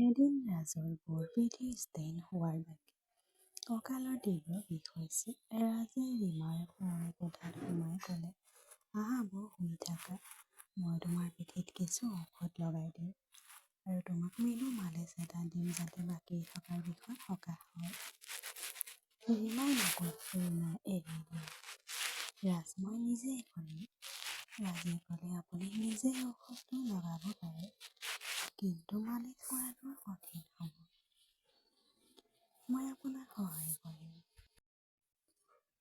এদিন ৰাজৰ বৰ পিঠি ষ্টেইন হোৱাৰ বাকী কঁকালৰ তীব্ৰ বিষ হৈছে। ৰাজে ৰীমাৰ শোৱাৰ কোঠাত সোমাই ক'লে, আহা বৌ, শুই থাকা, মই তোমাৰ পিঠিত কিছু ঔষধ লগাই দিওঁ আৰু তোমাক মৃদু মালিচ এটা দিম যাতে বাকী থকা বিষত সকাহ হয়। ৰীমাই নকয়, ৰীমাই এৰি দিলে, ৰাজ মই নিজেই কৰিম। ৰাজে ক'লে, আপুনি নিজে ঔষধটো লগাব পাৰে, কিন্তু মালিচ কৰাটো কঠিন হ'ব। মই আপোনাক সহায় কৰিম।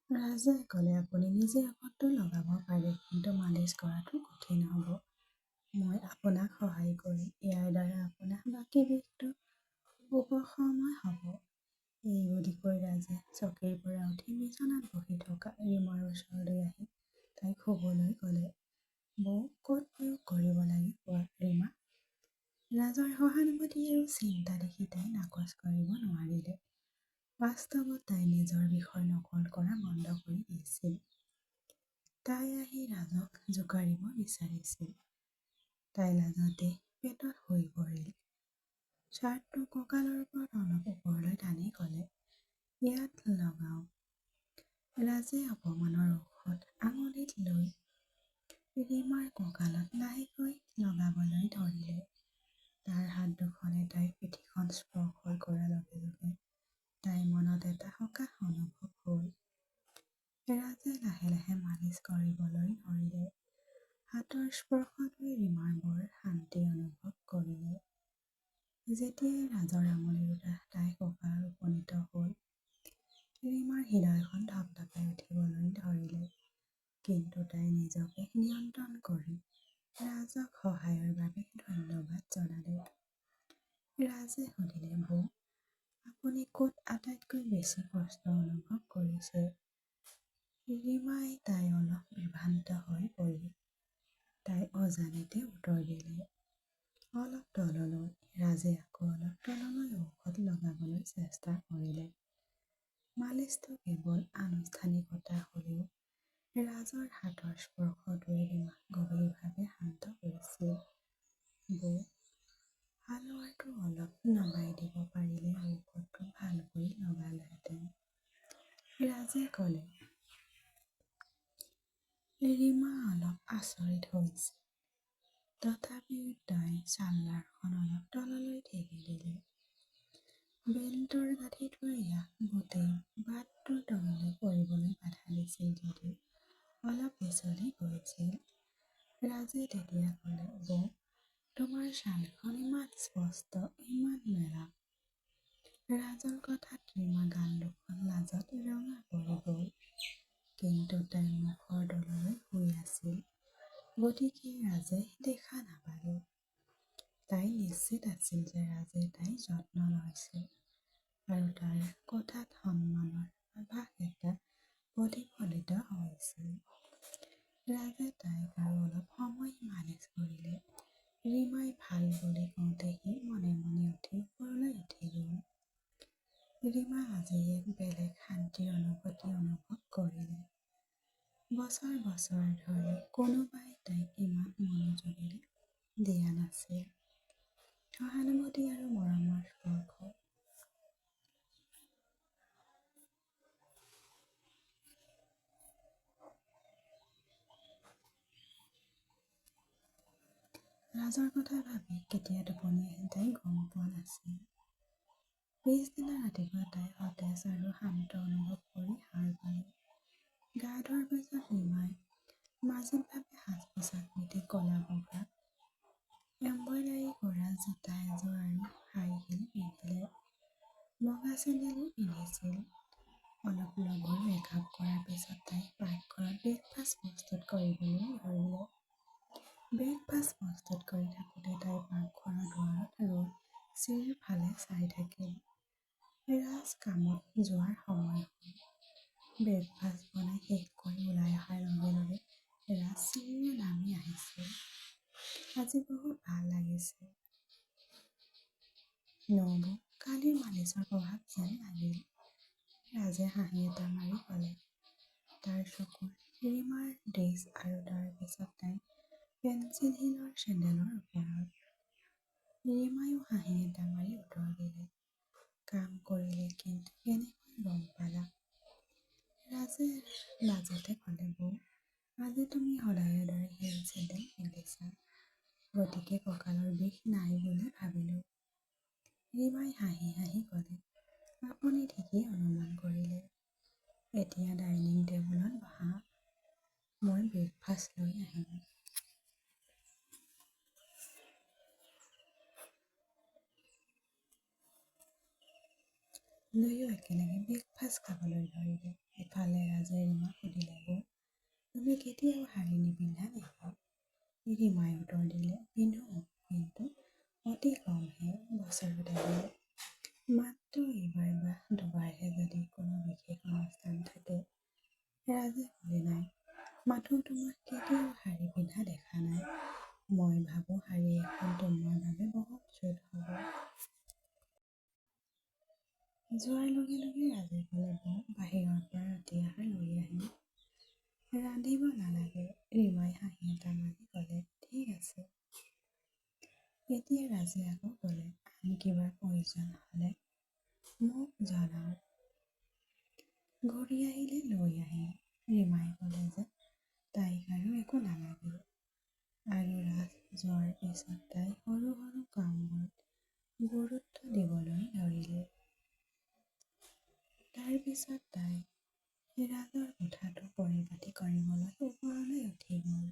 ৰাজে ক'লে, আপুনি নিজে ঔষধটো লগাব পাৰে, কিন্তু মালিচ কৰাটো কঠিন হ'ব। মই আপোনাক সহায় কৰিম। ইয়াৰ দ্বাৰা আপোনাৰ বাকী বিষটো উপশমন হ'ব। এই বুলি কৈ ৰাজে চকীৰ পৰা উঠি বিচনাত বহি থকা ৰীমাৰ ওচৰলৈ আহি তাইক শুবলৈ ক'লে। বৌ, ক'ত প্ৰয়োগ কৰিব লাগে কোৱা ৰীমা। ৰাজৰ সহানুভূতি আৰু চিন্তা দেখি তাই নাকচ কৰিব নোৱাৰিলে। বাস্তৱত তাই নিজৰ বিষয় নকল কৰা বন্ধ কৰি দিছিল। তাই আহি ৰাজক জোকাৰিব বিচাৰিছিল। তাই লাজতে পেটত শুই পৰিল। চাৰ্টটো কঁকালৰ ওপৰত অলপ ওপৰলৈ টানি ক'লে, ইয়াত লগাও। ৰাজে অপমানৰ ঔষধ আঙুলিত লৈ ৰীমাৰ কঁকালত লাহেকৈ লগাবলৈ ধৰিলে। তাৰ হাত দুখনে তাইৰ পিঠিখন স্পৰ্শ কৰাৰ লগে লগে তাইৰ মনত এটা সকাহ অনুভৱ হ'ল। ৰাজে লাহে লাহে মালিচ কৰিবলৈ ধৰিলে। হাতৰ স্পৰ্শটোৱে ৰীমাৰ বৰ শান্তি অনুভৱ কৰিলে। যেতিয়াই ৰাজৰ আঙুলি দুটা তাইৰ কঁকালত উপনীত হ'ল, ৰীমাৰ হৃদয়খন ধপধপাই উঠিবলৈ ধৰিলে। কিন্তু তাই নিজকে নিয়ন্ত্ৰণ কৰি ৰাজক সহায়ৰ বাবে ধন্যবাদ জনালে। ৰাজে সুধিলে, বৌ, আপুনি ক'ত আটাইতকৈ বেছি কষ্ট অনুভৱ কৰিছে। ৰীমাই তাই অলপ বিভ্ৰান্ত হৈ পৰিল। তাই অজানিতে উত্তৰ দিলে, অলপ তললৈ। ৰাজে আকৌ অলপ তললৈ ঔষধ লগাবলৈ চেষ্টা কৰিলে। মালিচটো কেৱল আনুষ্ঠানিকতা হ'লেও ৰাজৰ হাতৰ স্পৰ্শটোৱে ৰীমাক গভীৰভাৱে শান্ত কৰিছিল। বৌ, হালোৱাৰটো অলপ নমাই দিব পাৰিলে ঔষধটো ভালকৈ লগালেহেঁতেন। ৰাজে ক'লে। ৰীমা অলপ আচৰিত হৈছিল। তথাপিও তাই চাল্লাৰখন অলপ তললৈ ঠেলি দিলে। বেল্টৰ গাঁঠিটোৱে ইয়াক গোটেই বাটটোৰ তললৈ পৰিবলৈ বাধা দিছিল যদিও অলপ পিছলি গৈছিল। ৰাজে তেতিয়া ক'লে, বৌ, তোমাৰ ছালখন ইমান স্পষ্ট, ইমান মেলা। ৰাজৰ কথাত ৰীমাৰ গাল দুখন লাজত ৰঙা পৰি গ'ল। কিন্তু তাই মুখৰ তললৈ শুই আছিল, গতিকে ৰাজে দেখা নাপালে। তাই নিশ্চিত আছিল যে ৰাজে তাইৰ যত্ন লৈছিল আৰু তাৰ কথাত সন্মানৰ আভাস এটা প্ৰতিফলিত হৈছিল। ৰাজে তাইক আৰু অলপ সময় মালিচ কৰিলে। ৰীমাই ভাল বুলি কওঁতে সি মনে মনে উঠি ওপৰলৈ উঠি গ'ল। ৰীমা আজি এক বেলেগ শান্তিৰ অনুভূতি অনুভৱ কৰিলে। বছৰ বছৰ ধৰি কোনোবাই তাইক ইমান মনোযোগেৰে দিয়া নাছিল। সহানুভূতি আৰু মৰমৰ স্পৰ্শ। ৰাজৰ কথা ভাবি কেতিয়া টোপনি আহিল তাই গম পোৱা নাছিল। পিছদিনা ৰাতিপুৱা তাই সতেজ আৰু শান্ত অনুভৱ কৰি সাৰ পালে। গা ধোৱাৰ পিছত ৰীমাই মাজিকভাৱে সাজ-পোছাক পিন্ধি ক'লা বগা এম্ব্ৰইডাৰী কৰা জোতা এযোৰ আৰু হাই হিল পিন্ধিলে। বগা চেণ্ডেলো পিন্ধিছিল। অলপ লঘু মেকআপ কৰাৰ পিছত তাই পাকঘৰত ব্ৰেকফাষ্ট প্ৰস্তুত কৰিবলৈ ধৰিলে। ব্ৰেকফাষ্ট প্ৰস্তুত কৰি থাকোঁতে তাই পাকঘৰৰ দুৱাৰত ৰৈ চিৰিৰ ফালে চাই থাকিল। ৰাজ কামত যোৱাৰ সময় হ'ল। ব্ৰেকফাষ্ট বনাই শেষ কৰি ওলাই অহাৰ লগে লগে ৰাজ চিৰিৰে নামি আহিছিল। আজি বহুত ভাল লাগিছে ন বৌ, কালিৰ মালিচৰ প্ৰভাৱ যেন লাগিল। ৰাজে হাঁহি এটা মাৰি ক'লে। তাৰ চকুৰ ৰীমাৰ ড্ৰেছ আৰু তাৰ পিছত তাইৰ পেঞ্চিল হিলৰ চেণ্ডেলৰ ওপৰত। ৰীমায়ো হাঁহি এটা মাৰি গতিকে কঁকালৰ বিষ নাই বুলি ভাবিলোঁ। ৰীমাই হাঁহি হাঁহি ক'লে, আপুনি ঠিকেই অনুমান কৰিলে। এতিয়া ডাইনিং টেবুলত বহা, মই ব্ৰেকফাষ্ট লৈ আহিম। দুয়ো একেলগে ব্ৰেকফাষ্ট খাবলৈ ধৰিলে। ইফালে ৰাজে ৰীমাক সুধিলে, বৌ, তুমি কেতিয়াও শাৰী নিপিন্ধা নেকি? ৰীমাই উত্তৰ দিলে, পিন্ধো, কিন্তু অতি কমহে, বছৰত এবাৰ, মাত্ৰ এইবাৰ বা দুবাৰহে যদি কোনো বিশেষ অনুষ্ঠান থাকে। ৰাজে ক'লে, নাই, মাথো তোমাক কেতিয়াও শাৰী পিন্ধা দেখা নাই। মই ভাবোঁ শাৰী এখন তোমাৰ বাবে বহুত জোৰ হ'ব। যোৱাৰ লগে লগে ৰাজে ক'লে, বৌ, বাহিৰৰ পৰা ৰাতি আহাৰ লৈ আহিম। ৰান্ধিব নালাগে, ৰীমাই হাঁহি এটা মাৰি ক'লে, ঠিক আছে। এতিয়া ৰাজে আকৌ ক'লে, আন কিবাৰ প্ৰয়োজন হ'লে মোক জনাওক, ঘূৰি আহিলে লৈ আহিম। ৰীমাই ক'লে যে তাইক আৰু একো নালাগে, আৰু ৰাজ যোৱাৰ পিছত তাই সৰু সৰু কামবোৰত গুৰুত্ব দিবলৈ ধৰিলে। তাৰ পিছত তাই ৰাজৰ কোঠাটো পৰিপাটি কৰিবলৈ ওপৰলৈ উঠি গ'ল।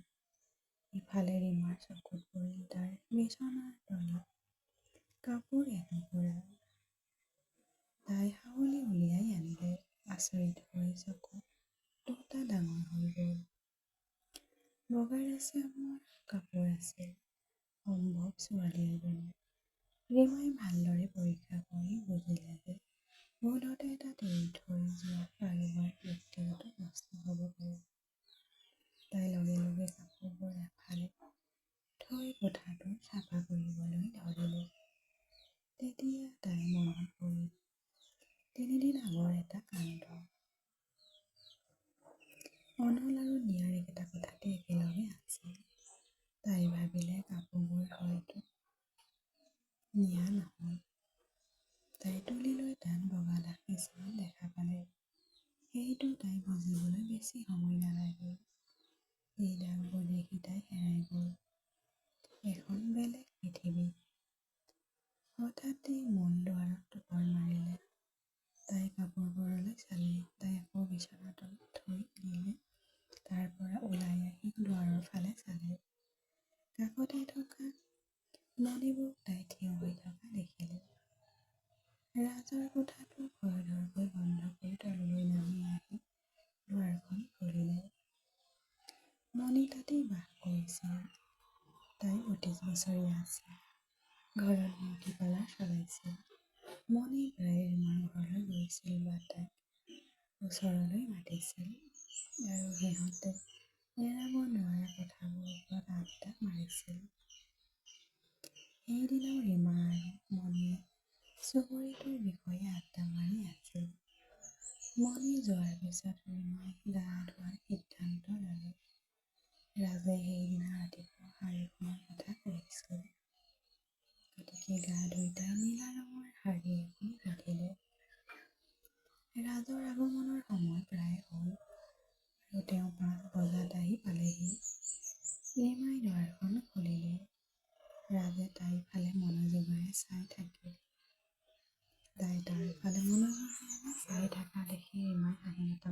ইফালে ৰীমাৰ চকুত পৰিল তাৰ বিচনাৰ তলত কাপোৰ এটুকুৰা। তাই হাউলি উলিয়াই আনিলে। আচৰিত হৈ চকু দুটা ডাঙৰ হৈ গ'ল। বগা ৰেচমৰ কাপোৰ আছিল, সম্ভৱ ছোৱালী এজনী। ৰীমাই ভালদৰে পৰীক্ষা কৰি বুজিলে যে ভুলতে তাত এৰি থৈ যোৱা কাৰোবাৰ ব্যক্তিগত বস্তু হ'ব পাৰে। তাই লগে লগে কাপোৰবোৰ এফালে থৈ কোঠাটো চাফা কৰিবলৈ ধৰিলে। তেতিয়া তাই মনত পৰিল ৩ দিন আগৰ এটা কাণ্ড। অনল আৰু নিয়াৰিক এটা কোঠাতে একেলগে আছিল। তাই ভাবিলে কাপোৰবোৰ হয়তো নিয়া নহ'ল। তাই তুলি লৈ তাত বগা দাগ কিছুমান দেখা পালে। সেইটো তাই বুজিবলৈ বেছি সময় নালাগিল। এই দাগবোৰ দেখি তাই হেৰাই গ'ল এখন বেলেগ পৃথিৱীত। হঠাতে মন দুৱাৰত টোপৰ মাৰিলে। তাই কাপোৰবোৰলৈ চালে। তাই আকৌ বিচনাৰ তলত থৈ দিলে। তাৰ পৰা ওলাই আহি দুৱাৰৰ ফালে চালে। কাষতে থকা মণিবোৰক তাই থিয় হৈ থকা দেখিলে। ৰাজৰ কোঠাটো খৰধৰকৈ বন্ধ কৰি তললৈ নামি আহি দুৱাৰখন খুলিলে। মণি তাতেই বাস কৰিছিল। তাই ৩২ বছৰীয়া আছিল। ঘৰত বিউটি পাৰ্লাৰ চলাইছিল। মণি প্ৰায়ে ৰীমাৰ ঘৰলৈ গৈছিল বা তাইক ওচৰলৈ মাতিছিল, আৰু সিহঁতে এৰাব নোৱাৰা কথাবোৰৰ ওপৰত আড্ডা মাৰিছিল। সেইদিনাও ৰীমা আৰু মণিয়ে চুবুৰীটোৰ বিষয়ে আড্ডা মাৰি আছিল। মণি যোৱাৰ পিছত ৰীমাই গা ধোৱাৰ সিদ্ধান্ত ল'লে। ৰাজে সেইদিনা ৰাতিপুৱা শাৰীখনৰ কথা কৈছিল। গতিকে গা ধুই তাই নীলা ৰঙৰ শাৰী এখন পিন্ধিলে। ৰাজৰ আগমনৰ সময় প্ৰায় হ'ল, আৰু তেওঁ ৫ বজাত আহি পালেহি। ৰীমাই দুৱাৰখন খুলিলে। ৰাজে তাইৰ ফালে মনোযোগেৰে চাই থাকিল। তাই তাৰ ফালে মনোযোগেৰে চাই থকা দেখি ৰীমাই হাঁহি এটা